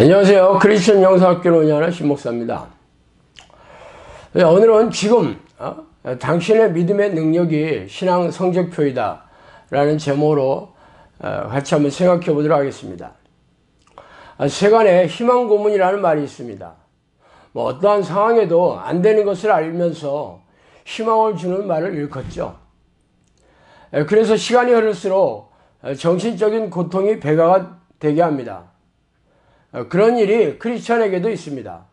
안녕하세요. 크리스천 영성학교를 운영하는 신목사입니다. 오늘은 지금 당신의 믿음의 능력이 신앙 성적표이다 라는 제목으로 같이 한번 생각해 보도록 하겠습니다. 세간에 희망 고문이라는 말이 있습니다. 어떠한 상황에도 안 되는 것을 알면서 희망을 주는 말을 일컫죠. 그래서 시간이 흐를수록 정신적인 고통이 배가가 되게 합니다. 그런 일이 크리스천에게도 있습니다.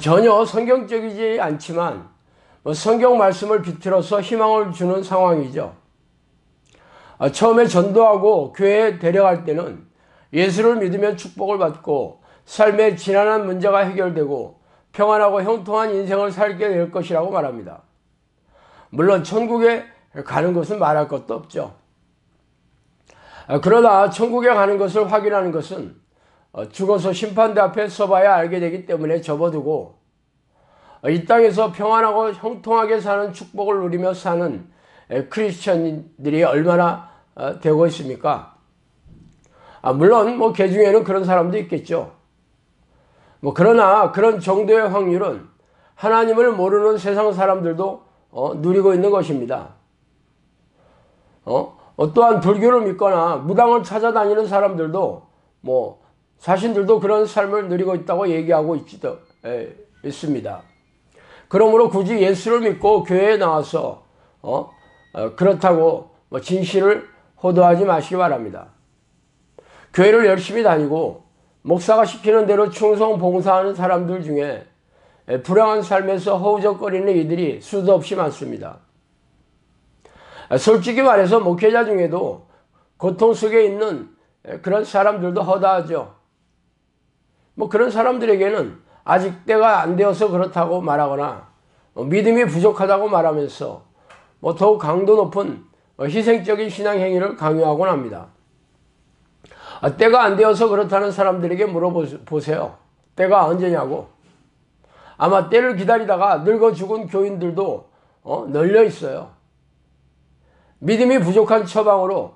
전혀 성경적이지 않지만 성경 말씀을 비틀어서 희망을 주는 상황이죠. 처음에 전도하고 교회에 데려갈 때는 예수를 믿으면 축복을 받고 삶의 지난한 문제가 해결되고 평안하고 형통한 인생을 살게 될 것이라고 말합니다. 물론 천국에 가는 것은 말할 것도 없죠. 그러나 천국에 가는 것을 확인하는 것은 죽어서 심판대 앞에 서봐야 알게 되기 때문에 접어두고 이 땅에서 평안하고 형통하게 사는 축복을 누리며 사는 크리스천들이 얼마나 되고 있습니까? 물론 그 중에는 그런 사람도 있겠죠. 그러나 그런 정도의 확률은 하나님을 모르는 세상 사람들도 누리고 있는 것입니다. 또한 불교를 믿거나 무당을 찾아다니는 사람들도 자신들도 그런 삶을 누리고 있다고 얘기하고 있습니다. 그러므로 굳이 예수를 믿고 교회에 나와서 그렇다고 진실을 호도하지 마시기 바랍니다. 교회를 열심히 다니고 목사가 시키는 대로 충성 봉사하는 사람들 중에 불행한 삶에서 허우적거리는 이들이 수도 없이 많습니다. 솔직히 말해서 목회자 중에도 고통 속에 있는 그런 사람들도 허다하죠. 그런 사람들에게는 아직 때가 안 되어서 그렇다고 말하거나 믿음이 부족하다고 말하면서 더욱 강도 높은 희생적인 신앙 행위를 강요하곤 합니다. 때가 안 되어서 그렇다는 사람들에게 물어보세요. 때가 언제냐고. 아마 때를 기다리다가 늙어 죽은 교인들도 널려 있어요. 믿음이 부족한 처방으로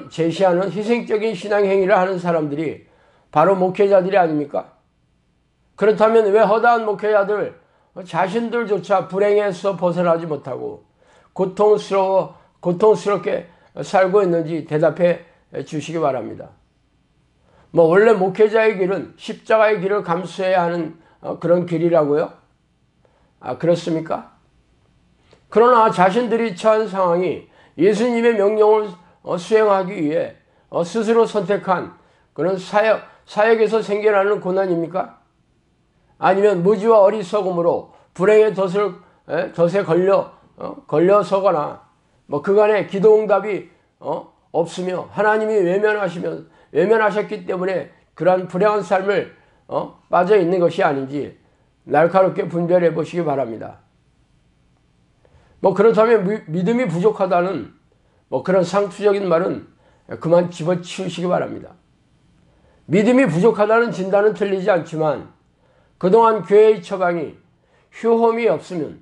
제시하는 희생적인 신앙 행위를 하는 사람들이 바로 목회자들이 아닙니까? 그렇다면 왜 허다한 목회자들 자신들조차 불행에서 벗어나지 못하고 고통스럽게 살고 있는지 대답해 주시기 바랍니다. 원래 목회자의 길은 십자가의 길을 감수해야 하는 그런 길이라고요? 그렇습니까? 그러나 자신들이 처한 상황이 예수님의 명령을 수행하기 위해 스스로 선택한 그런 사역에서 생겨나는 고난입니까? 아니면 무지와 어리석음으로 불행의 덫에 걸려서거나 그간에 기도응답이 없으며 하나님이 외면하셨기 때문에 그러한 불행한 삶을 빠져 있는 것이 아닌지 날카롭게 분별해 보시기 바랍니다. 그렇다면 믿음이 부족하다는 그런 상투적인 말은 그만 집어치우시기 바랍니다. 믿음이 부족하다는 진단은 틀리지 않지만 그동안 교회의 처방이 효험이 없으면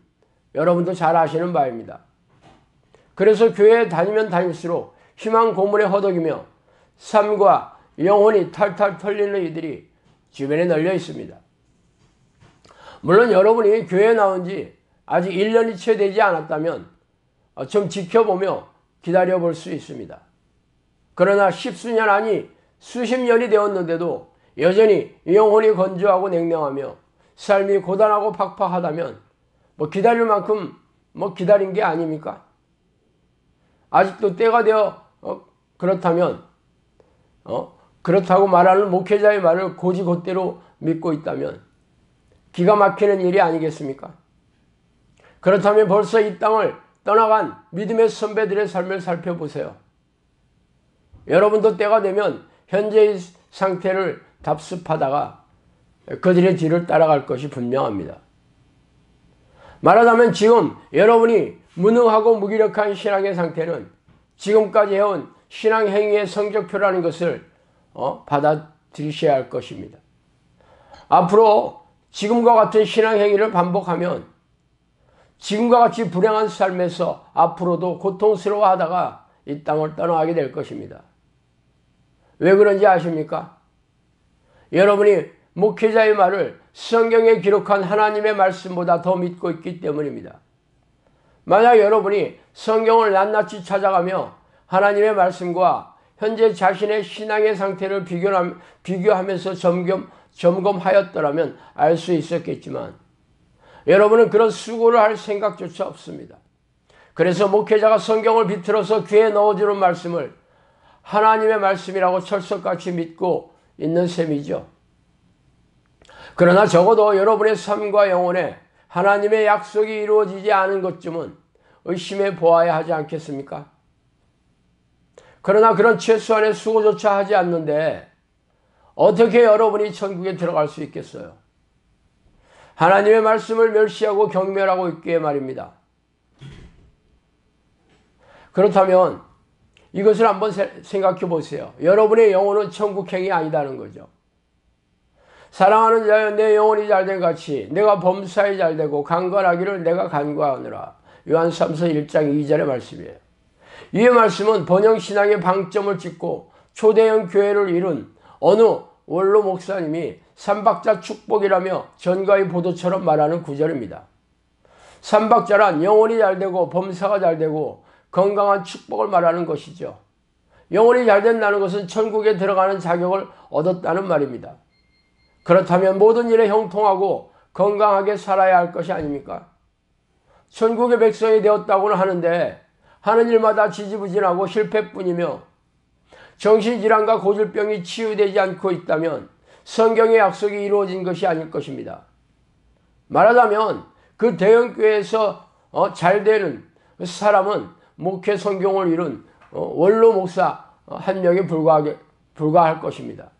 여러분도 잘 아시는 바입니다. 그래서 교회에 다니면 다닐수록 희망 고문에 허덕이며 삶과 영혼이 탈탈 털리는 이들이 주변에 널려 있습니다. 물론 여러분이 교회에 나온 지 아직 1년이 채 되지 않았다면 좀 지켜보며 기다려볼 수 있습니다. 그러나 십수년 아니 수십 년이 되었는데도 여전히 영혼이 건조하고 냉랭하며 삶이 고단하고 팍팍하다면 기다릴 만큼 기다린 게 아닙니까? 아직도 때가 되어 그렇다면 그렇다고 말하는 목회자의 말을 고지곧대로 믿고 있다면 기가 막히는 일이 아니겠습니까? 그렇다면 벌써 이 땅을 떠나간 믿음의 선배들의 삶을 살펴보세요. 여러분도 때가 되면 현재의 상태를 답습하다가 그들의 뒤를 따라갈 것이 분명합니다. 말하자면 지금 여러분이 무능하고 무기력한 신앙의 상태는 지금까지 해온 신앙 행위의 성적표라는 것을 받아들이셔야 할 것입니다. 앞으로 지금과 같은 신앙 행위를 반복하면 지금과 같이 불행한 삶에서 앞으로도 고통스러워하다가 이 땅을 떠나가게 될 것입니다. 왜 그런지 아십니까? 여러분이 목회자의 말을 성경에 기록한 하나님의 말씀보다 더 믿고 있기 때문입니다. 만약 여러분이 성경을 낱낱이 찾아가며 하나님의 말씀과 현재 자신의 신앙의 상태를 비교하면서 점검하였더라면 알 수 있었겠지만 여러분은 그런 수고를 할 생각조차 없습니다. 그래서 목회자가 성경을 비틀어서 귀에 넣어주는 말씀을 하나님의 말씀이라고 철석같이 믿고 있는 셈이죠. 그러나 적어도 여러분의 삶과 영혼에 하나님의 약속이 이루어지지 않은 것쯤은 의심해 보아야 하지 않겠습니까? 그러나 그런 최소한의 수고조차 하지 않는데 어떻게 여러분이 천국에 들어갈 수 있겠어요? 하나님의 말씀을 멸시하고 경멸하고 있기에 말입니다. 그렇다면 이것을 한번 생각해 보세요. 여러분의 영혼은 천국행이 아니다는 거죠. 사랑하는 자여, 내 영혼이 잘된 같이 내가 범사에 잘되고 강건하기를 내가 간구하느라. 요한 3서 1장 2절의 말씀이에요. 이 말씀은 번영신앙의 방점을 찍고 초대형 교회를 이룬 어느 원로 목사님이 삼박자 축복이라며 전가의 보도처럼 말하는 구절입니다. 삼박자란 영혼이 잘되고 범사가 잘되고 건강한 축복을 말하는 것이죠. 영혼이 잘된다는 것은 천국에 들어가는 자격을 얻었다는 말입니다. 그렇다면 모든 일에 형통하고 건강하게 살아야 할 것이 아닙니까? 천국의 백성이 되었다고는 하는데 하는 일마다 지지부진하고 실패뿐이며 정신질환과 고질병이 치유되지 않고 있다면 성경의 약속이 이루어진 것이 아닐 것입니다. 말하자면 그 대형교회에서 잘되는 사람은 목회 성경을 이룬 원로 목사 한 명에 불과할 것입니다.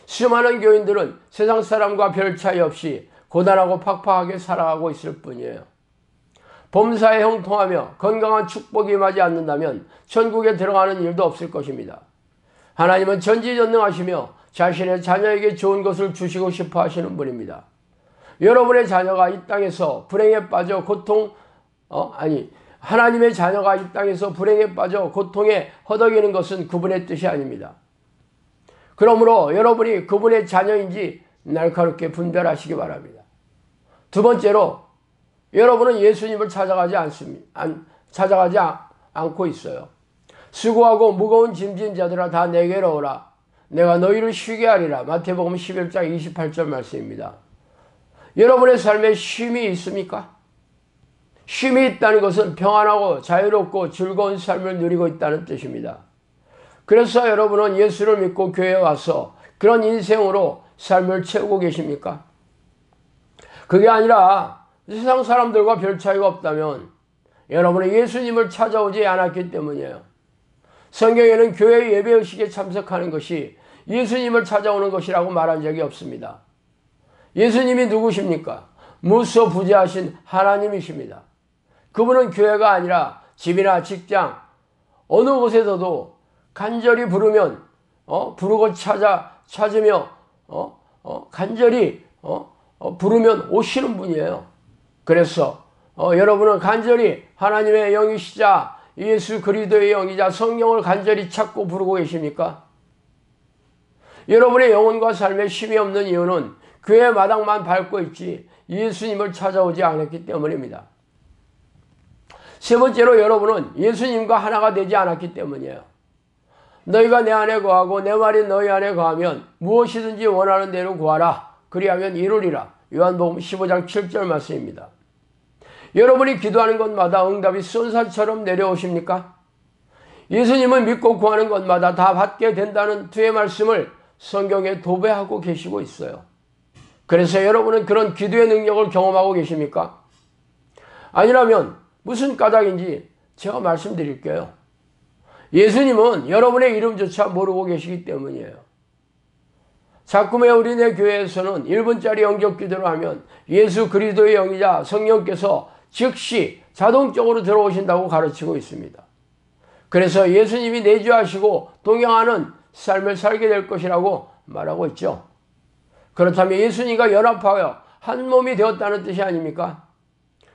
수많은 교인들은 세상 사람과 별 차이 없이 고단하고 팍팍하게 살아가고 있을 뿐이에요. 범사에 형통하며 건강한 축복이 임하지 않는다면 천국에 들어가는 일도 없을 것입니다. 하나님은 전지전능하시며 자신의 자녀에게 좋은 것을 주시고 싶어 하시는 분입니다. 여러분의 자녀가 이 땅에서 불행에 빠져 하나님의 자녀가 이 땅에서 불행에 빠져 고통에 허덕이는 것은 그분의 뜻이 아닙니다. 그러므로 여러분이 그분의 자녀인지 날카롭게 분별하시기 바랍니다. 두 번째로, 여러분은 예수님을 찾아가지 않고 있어요. 수고하고 무거운 짐진 자들아 다 내게로 오라. 내가 너희를 쉬게 하리라. 마태복음 11장 28절 말씀입니다. 여러분의 삶에 쉼이 있습니까? 쉼이 있다는 것은 평안하고 자유롭고 즐거운 삶을 누리고 있다는 뜻입니다. 그래서 여러분은 예수를 믿고 교회에 와서 그런 인생으로 삶을 채우고 계십니까? 그게 아니라 세상 사람들과 별 차이가 없다면 여러분은 예수님을 찾아오지 않았기 때문이에요. 성경에는 교회 예배의식에 참석하는 것이 예수님을 찾아오는 것이라고 말한 적이 없습니다. 예수님이 누구십니까? 무소부재하신 하나님이십니다. 그분은 교회가 아니라 집이나 직장 어느 곳에서도 간절히 부르면 부르고 찾으며 간절히 부르면 오시는 분이에요. 그래서 여러분은 간절히 하나님의 영이시자 예수 그리스도의 영이자 성령을 간절히 찾고 부르고 계십니까? 여러분의 영혼과 삶에 쉼이 없는 이유는 교회 마당만 밟고 있지 예수님을 찾아오지 않았기 때문입니다. 세 번째로, 여러분은 예수님과 하나가 되지 않았기 때문이에요. 너희가 내 안에 거하고 내 말이 너희 안에 거하면 무엇이든지 원하는 대로 구하라. 그리하면 이루리라. 요한복음 15장 7절 말씀입니다. 여러분이 기도하는 것마다 응답이 쏜살처럼 내려오십니까? 예수님을 믿고 구하는 것마다 다 받게 된다는 두의 말씀을 성경에 도배하고 계시고 있어요. 그래서 여러분은 그런 기도의 능력을 경험하고 계십니까? 아니라면 무슨 까닭인지 제가 말씀드릴게요. 예수님은 여러분의 이름조차 모르고 계시기 때문이에요. 자꾸의 우리네 교회에서는 1분짜리 영접 기도를 하면 예수 그리스도의 영이자 성령께서 즉시 자동적으로 들어오신다고 가르치고 있습니다. 그래서 예수님이 내주하시고 동행하는 삶을 살게 될 것이라고 말하고 있죠. 그렇다면 예수님과 연합하여 한 몸이 되었다는 뜻이 아닙니까?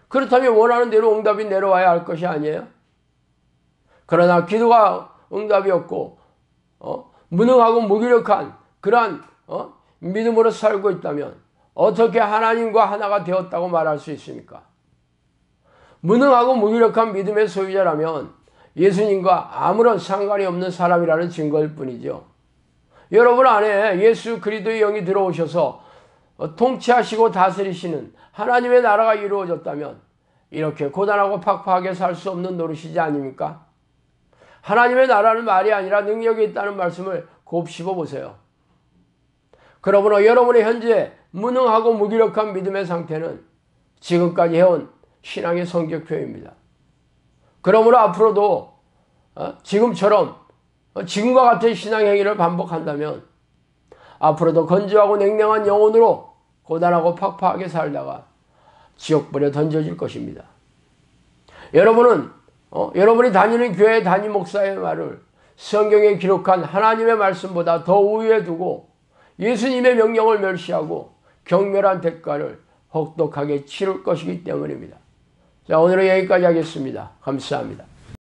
그렇다면 원하는 대로 응답이 내려와야 할 것이 아니에요? 그러나 기도가 응답이 없고 무능하고 무기력한 그러한 믿음으로 살고 있다면 어떻게 하나님과 하나가 되었다고 말할 수 있습니까? 무능하고 무기력한 믿음의 소유자라면 예수님과 아무런 상관이 없는 사람이라는 증거일 뿐이죠. 여러분 안에 예수 그리스도의 영이 들어오셔서 통치하시고 다스리시는 하나님의 나라가 이루어졌다면 이렇게 고단하고 팍팍하게 살 수 없는 노릇이지 아닙니까? 하나님의 나라는 말이 아니라 능력이 있다는 말씀을 곱씹어 보세요. 그러므로 여러분의 현재 무능하고 무기력한 믿음의 상태는 지금까지 해온 신앙의 성적표입니다. 그러므로 앞으로도 지금처럼 지금과 같은 신앙 행위를 반복한다면 앞으로도 건조하고 냉랭한 영혼으로 고단하고 팍팍하게 살다가 지옥불에 던져질 것입니다. 여러분은 여러분이 다니는 교회 담임 목사의 말을 성경에 기록한 하나님의 말씀보다 더 우위에 두고 예수님의 명령을 멸시하고 경멸한 대가를 혹독하게 치를 것이기 때문입니다. 자, 오늘은 여기까지 하겠습니다. 감사합니다.